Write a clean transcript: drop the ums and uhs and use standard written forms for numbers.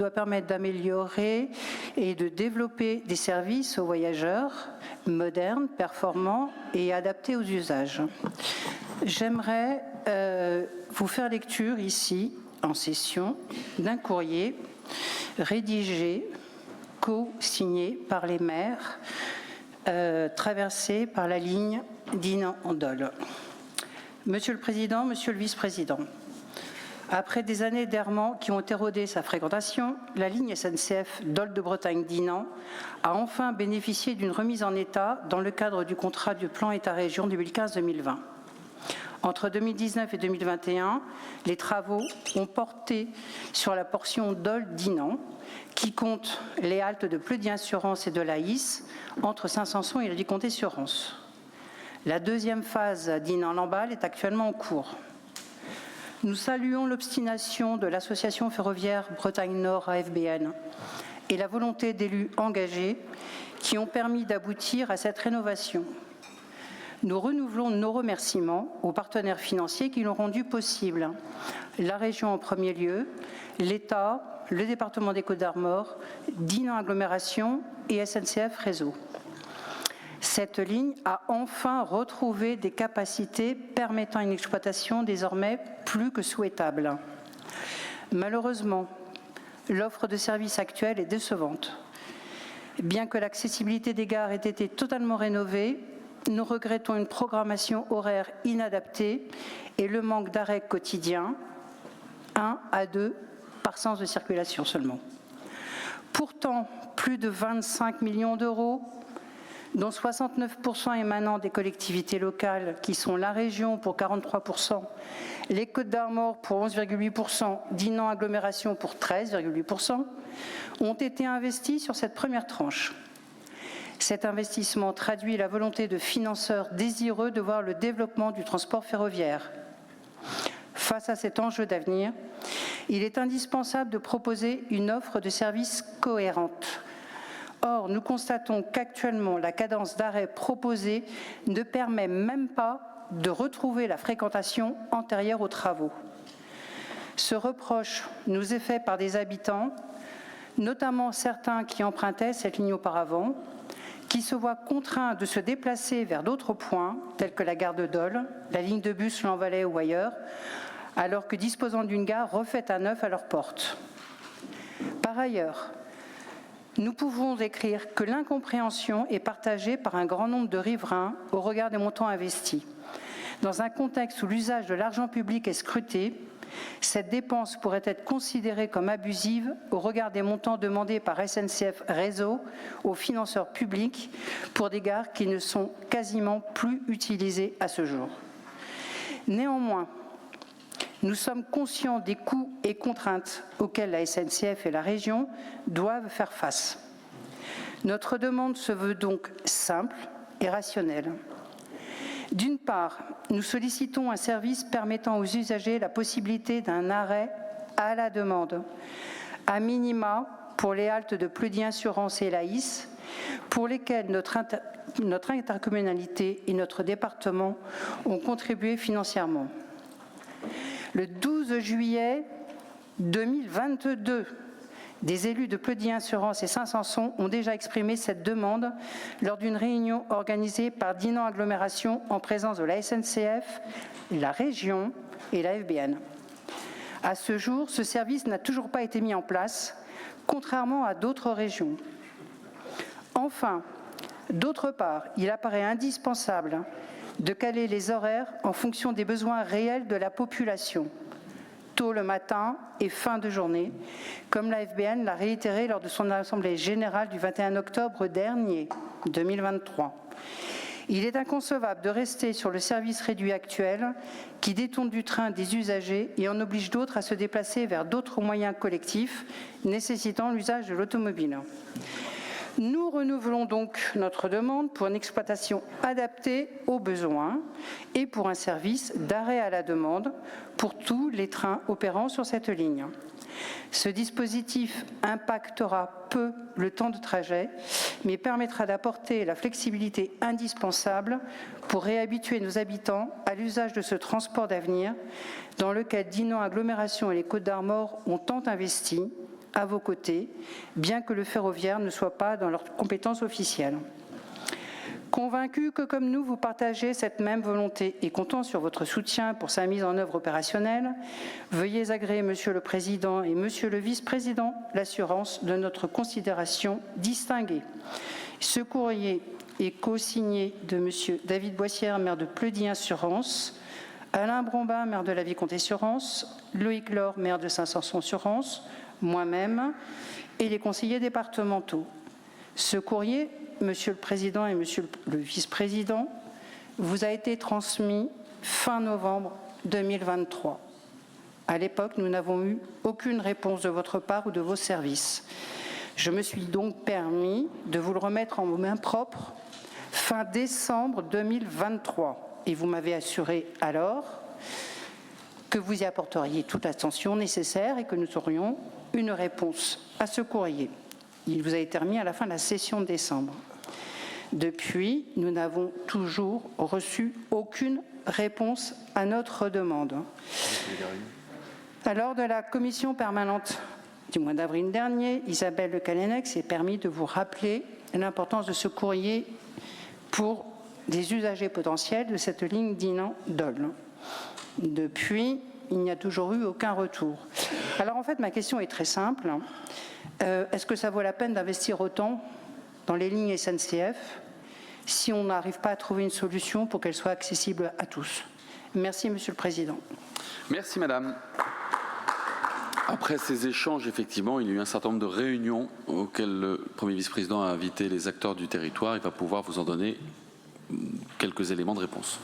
doit permettre d'améliorer et de développer des services aux voyageurs modernes, performants et adaptés aux usages. J'aimerais vous faire lecture ici, en session, d'un courrier rédigé, co-signé par les maires, traversé par la ligne Dinan-Dole. Monsieur le Président, Monsieur le Vice-président, après des années d'errement qui ont érodé sa fréquentation, la ligne SNCF Dole de Bretagne-Dinan a enfin bénéficié d'une remise en état dans le cadre du contrat du plan État-région 2015-2020. Entre 2019 et 2021, les travaux ont porté sur la portion Dole-Dinan, qui compte les haltes de Pleudihen-sur-Rance et de Laïs, entre Saint-Sanson et le Vicomté-sur-Rance. La deuxième phase Dinan-Lamballe est actuellement en cours. Nous saluons l'obstination de l'Association ferroviaire Bretagne Nord AFBN et la volonté d'élus engagés qui ont permis d'aboutir à cette rénovation. Nous renouvelons nos remerciements aux partenaires financiers qui l'ont rendu possible. La région en premier lieu, l'État, le département des Côtes-d'Armor, Dinan Agglomération et SNCF Réseau. Cette ligne a enfin retrouvé des capacités permettant une exploitation désormais plus que souhaitable. Malheureusement, l'offre de service actuelle est décevante. Bien que l'accessibilité des gares ait été totalement rénovée, nous regrettons une programmation horaire inadaptée et le manque d'arrêts quotidiens, 1 à 2 par sens de circulation seulement. Pourtant, plus de 25 millions d'euros, dont 69% émanant des collectivités locales, qui sont la région pour 43%, les Côtes-d'Armor pour 11,8%, Dinan Agglomération pour 13,8%, ont été investis sur cette première tranche. Cet investissement traduit la volonté de financeurs désireux de voir le développement du transport ferroviaire. Face à cet enjeu d'avenir, il est indispensable de proposer une offre de services cohérente. Or, nous constatons qu'actuellement, la cadence d'arrêt proposée ne permet même pas de retrouver la fréquentation antérieure aux travaux. Ce reproche nous est fait par des habitants, notamment certains qui empruntaient cette ligne auparavant, qui se voient contraints de se déplacer vers d'autres points, tels que la gare de Dole, la ligne de bus Lanvalet ou ailleurs, alors que disposant d'une gare refaite à neuf à leur porte. Par ailleurs, nous pouvons écrire que l'incompréhension est partagée par un grand nombre de riverains au regard des montants investis. Dans un contexte où l'usage de l'argent public est scruté, cette dépense pourrait être considérée comme abusive au regard des montants demandés par SNCF Réseau aux financeurs publics pour des gares qui ne sont quasiment plus utilisées à ce jour. Néanmoins, nous sommes conscients des coûts et contraintes auxquels la SNCF et la région doivent faire face. Notre demande se veut donc simple et rationnelle. D'une part, nous sollicitons un service permettant aux usagers la possibilité d'un arrêt à la demande, à minima pour les haltes de Pleudihen-sur-Rance et Laïs, pour lesquelles notre intercommunalité et notre département ont contribué financièrement. Le 12 juillet 2022, des élus de Pleudihen-sur-Rance et Saint-Sanson ont déjà exprimé cette demande lors d'une réunion organisée par Dinan Agglomération en présence de la SNCF, la région et la FBN. À ce jour, ce service n'a toujours pas été mis en place, contrairement à d'autres régions. Enfin, d'autre part, il apparaît indispensable de caler les horaires en fonction des besoins réels de la population, tôt le matin et fin de journée, comme la FBN l'a réitéré lors de son assemblée générale du 21 octobre dernier, 2023. Il est inconcevable de rester sur le service réduit actuel qui détourne du train des usagers et en oblige d'autres à se déplacer vers d'autres moyens collectifs nécessitant l'usage de l'automobile. Nous renouvelons donc notre demande pour une exploitation adaptée aux besoins et pour un service d'arrêt à la demande pour tous les trains opérant sur cette ligne. Ce dispositif impactera peu le temps de trajet, mais permettra d'apporter la flexibilité indispensable pour réhabituer nos habitants à l'usage de ce transport d'avenir dans lequel Dinan Agglomération et les Côtes-d'Armor ont tant investi à vos côtés, bien que le ferroviaire ne soit pas dans leurs compétences officielles. Convaincus que, comme nous, vous partagez cette même volonté et comptant sur votre soutien pour sa mise en œuvre opérationnelle, veuillez agréer, Monsieur le Président et Monsieur le Vice-président, l'assurance de notre considération distinguée. Ce courrier est co-signé de Monsieur David Boissière, maire de Pleudy Assurance, Alain Brombin, maire de la Vicomte Assurance, Loïc Laure, maire de Saint-Sanson-Assurance, moi-même et les conseillers départementaux. Ce courrier, Monsieur le Président et Monsieur le Vice-président, vous a été transmis fin novembre 2023. À l'époque, nous n'avons eu aucune réponse de votre part ou de vos services. Je me suis donc permis de vous le remettre en main propre fin décembre 2023. Et vous m'avez assuré alors que vous y apporteriez toute l'attention nécessaire et que nous aurions une réponse à ce courrier. Il vous a été remis à la fin de la session de décembre. Depuis, nous n'avons toujours reçu aucune réponse à notre demande. Lors de la commission permanente du mois d'avril dernier, Isabelle Le Callennec s'est permis de vous rappeler l'importance de ce courrier pour des usagers potentiels de cette ligne Dinan-Dole. Depuis, il n'y a toujours eu aucun retour. Alors en fait, ma question est très simple. Est-ce que ça vaut la peine d'investir autant dans les lignes SNCF si on n'arrive pas à trouver une solution pour qu'elles soient accessibles à tous? Merci, Monsieur le Président. Merci, Madame. Après ces échanges, effectivement, il y a eu un certain nombre de réunions auxquelles le Premier vice-président a invité les acteurs du territoire. Il va pouvoir vous en donner quelques éléments de réponse.